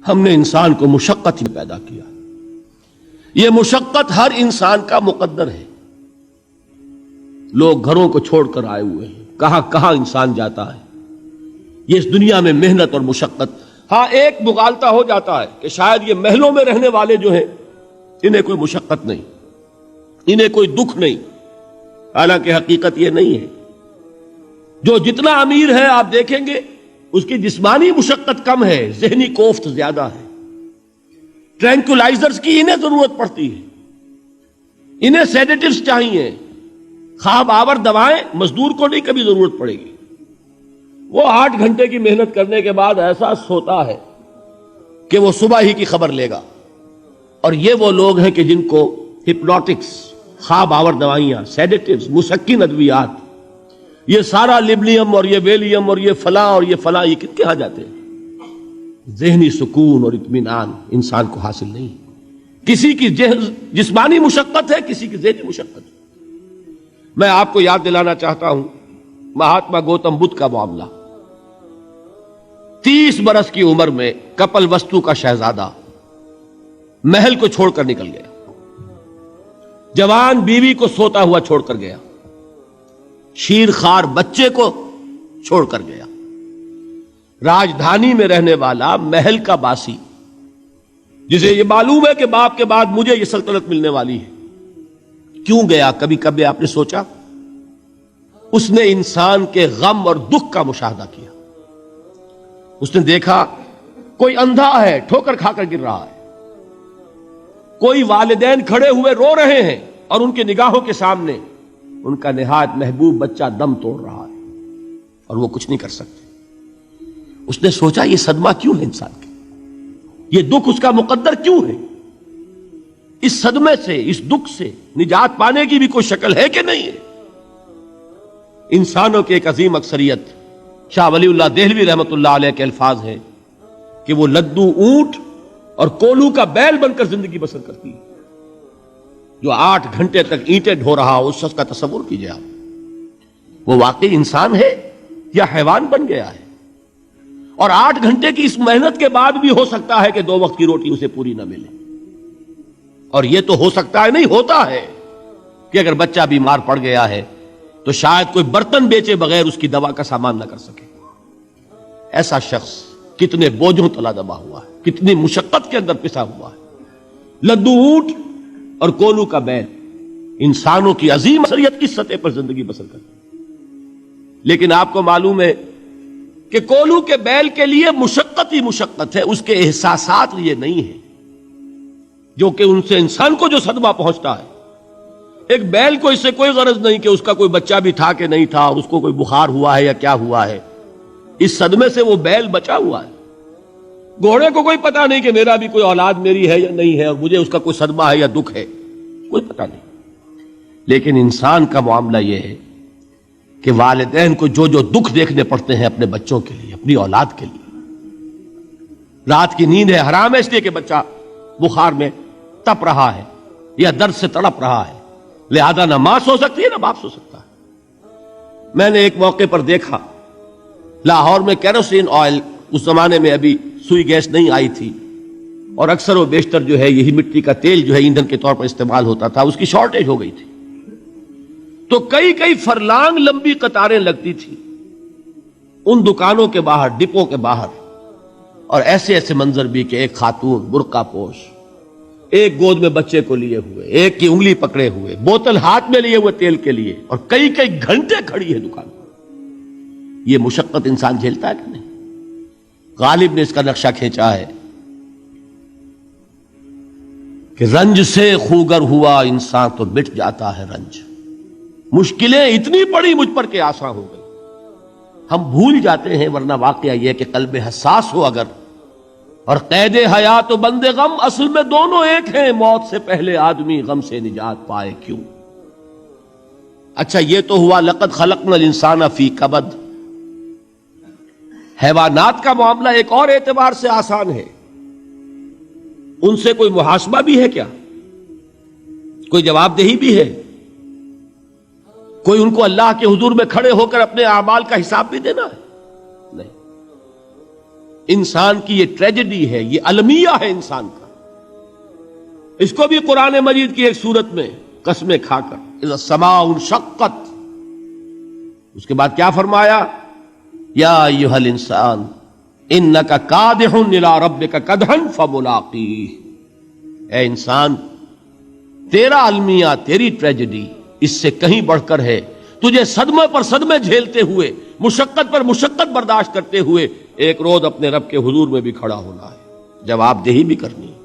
ہم نے انسان کو مشقت میں پیدا کیا. یہ مشقت ہر انسان کا مقدر ہے. لوگ گھروں کو چھوڑ کر آئے ہوئے ہیں, کہاں کہاں انسان جاتا ہے. یہ اس دنیا میں محنت اور مشقت. ہاں ایک مغالطہ ہو جاتا ہے کہ شاید یہ محلوں میں رہنے والے جو ہیں انہیں کوئی مشقت نہیں, انہیں کوئی دکھ نہیں. حالانکہ حقیقت یہ نہیں ہے. جو جتنا امیر ہے آپ دیکھیں گے اس کی جسمانی مشقت کم ہے, ذہنی کوفت زیادہ ہے. ٹرینکولائزرز کی انہیں ضرورت پڑتی ہے, انہیں سیڈیٹیوز چاہیے. خواب آور دوائیں مزدور کو نہیں کبھی ضرورت پڑے گی. وہ 8 گھنٹے کی محنت کرنے کے بعد ایسا سوتا ہے کہ وہ صبح ہی کی خبر لے گا. اور یہ وہ لوگ ہیں کہ جن کو ہپنوٹکس, خواب آور دوائیاں, سیڈیٹیوز, مسکن ادویات, یہ سارا لبنیم اور یہ ویلیم اور یہ فلاں اور یہ فلاں, یہ کن کے ہاں جاتے ہیں. ذہنی سکون اور اطمینان انسان کو حاصل نہیں. کسی کی جسمانی مشقت ہے, کسی کی ذہنی مشقت. میں آپ کو یاد دلانا چاہتا ہوں مہاتما گوتم بدھ کا معاملہ. 30 برس کی عمر میں کپل وستو کا شہزادہ محل کو چھوڑ کر نکل گیا. جوان بیوی کو سوتا ہوا چھوڑ کر گیا. شیر خوار بچے کو چھوڑ کر گیا. راجدھانی میں رہنے والا محل کا باسی, جسے یہ معلوم ہے کہ باپ کے بعد مجھے یہ سلطنت ملنے والی ہے, کیوں گیا؟ کبھی کبھی آپ نے سوچا؟ اس نے انسان کے غم اور دکھ کا مشاہدہ کیا. اس نے دیکھا کوئی اندھا ہے, ٹھوکر کھا کر گر رہا ہے. کوئی والدین کھڑے ہوئے رو رہے ہیں اور ان کی نگاہوں کے سامنے ان کا نہایت محبوب بچہ دم توڑ رہا ہے اور وہ کچھ نہیں کر سکتے. اس نے سوچا یہ صدمہ کیوں ہے انسان کے, یہ دکھ اس کا مقدر کیوں ہے؟ اس صدمے سے, اس دکھ سے نجات پانے کی بھی کوئی شکل ہے کہ نہیں ہے؟ انسانوں کی ایک عظیم اکثریت, شاہ ولی اللہ دہلوی رحمت اللہ علیہ کے الفاظ ہیں کہ وہ لدو اونٹ اور کولو کا بیل بن کر زندگی بسر کرتی ہے. جو 8 گھنٹے تک اینٹیں ڈھو رہا ہو, اس شخص کا تصور کیجئے آپ, وہ واقعی انسان ہے یا حیوان بن گیا ہے؟ اور 8 گھنٹے کی اس محنت کے بعد بھی ہو سکتا ہے کہ 2 وقت کی روٹی اسے پوری نہ ملے. اور یہ تو ہو سکتا ہے, نہیں ہوتا ہے, کہ اگر بچہ بیمار پڑ گیا ہے تو شاید کوئی برتن بیچے بغیر اس کی دوا کا سامان نہ کر سکے. ایسا شخص کتنے بوجھوں تلا دبا ہوا ہے, کتنی مشقت کے اندر پسا ہوا ہے. لدو اونٹ اور کولو کا بیل انسانوں کی عظیم اکثریت کی سطح پر زندگی بسر کرتی ہے. لیکن آپ کو معلوم ہے کہ کولو کے بیل کے لیے مشقت ہی مشقت ہے, اس کے احساسات یہ نہیں ہے جو کہ ان سے انسان کو جو صدمہ پہنچتا ہے. ایک بیل کو اس سے کوئی غرض نہیں کہ اس کا کوئی بچہ بھی تھا کہ نہیں تھا, اس کو کوئی بخار ہوا ہے یا کیا ہوا ہے. اس صدمے سے وہ بیل بچا ہوا ہے. گھوڑے کو کوئی پتا نہیں کہ میرا بھی کوئی اولاد میری ہے یا نہیں ہے, اور مجھے اس کا کوئی صدمہ ہے یا دکھ ہے, کوئی پتا نہیں. لیکن انسان کا معاملہ یہ ہے کہ والدین کو جو جو دکھ دیکھنے پڑتے ہیں اپنے بچوں کے لیے, اپنی اولاد کے لیے. رات کی نیند ہے حرام ہے اس لیے کہ بچہ بخار میں تپ رہا ہے یا درد سے تڑپ رہا ہے, لہذا نہ ماں سو سکتی ہے نہ باپ سو سکتا ہے. میں نے ایک موقع پر دیکھا لاہور میں کیروسین آئل, اس زمانے میں ابھی سوئی گیس نہیں آئی تھی, اور اکثر و بیشتر جو ہے یہی مٹی کا تیل جو ہے ایندھن کے طور پر استعمال ہوتا تھا, اس کی شارٹیج ہو گئی تھی. تو کئی فرلانگ لمبی قطاریں لگتی تھی ان دکانوں کے باہر, ڈپوں کے باہر. اور ایسے ایسے منظر بھی کہ ایک خاتون برقع پوش, ایک گود میں بچے کو لیے ہوئے, ایک کی انگلی پکڑے ہوئے, بوتل ہاتھ میں لیے ہوئے تیل کے لیے, اور کئی گھنٹے کھڑی ہے دکان پر. یہ مشقت انسان جھیلتا ہے کہ نہیں؟ غالب نے اس کا نقشہ کھینچا ہے کہ رنج سے خوگر ہوا انسان تو مٹ جاتا ہے رنج. مشکلیں اتنی پڑی مجھ پر کہ آسان ہو گئی. ہم بھول جاتے ہیں, ورنہ واقعہ یہ کہ قلب حساس ہو اگر, اور قید حیات و بند غم اصل میں دونوں ایک ہیں. موت سے پہلے آدمی غم سے نجات پائے کیوں. اچھا یہ تو ہوا لقد خلقنا الانسان فی کبد. حیوانات کا معاملہ ایک اور اعتبار سے آسان ہے. ان سے کوئی محاسبہ بھی ہے کیا؟ کوئی جواب دہی بھی ہے؟ کوئی ان کو اللہ کے حضور میں کھڑے ہو کر اپنے اعمال کا حساب بھی دینا ہے؟ نہیں. انسان کی یہ ٹریجڈی ہے، یہ المیہ ہے انسان کا. اس کو بھی قرآن مجید کی ایک سورت میں قسمیں کھا کر اذا السماء انشقت، اس کے بعد کیا فرمایا؟ یا ایھا الانسان انک کادح الی ربک کدحا فملاقیہ، اے انسان تیرا المیہ، تیری ٹریجڈی اس سے کہیں بڑھ کر ہے. تجھے صدمے پر صدمے جھیلتے ہوئے، مشقت پر مشقت برداشت کرتے ہوئے ایک روز اپنے رب کے حضور میں بھی کھڑا ہونا ہے، جواب دہی بھی کرنی ہے.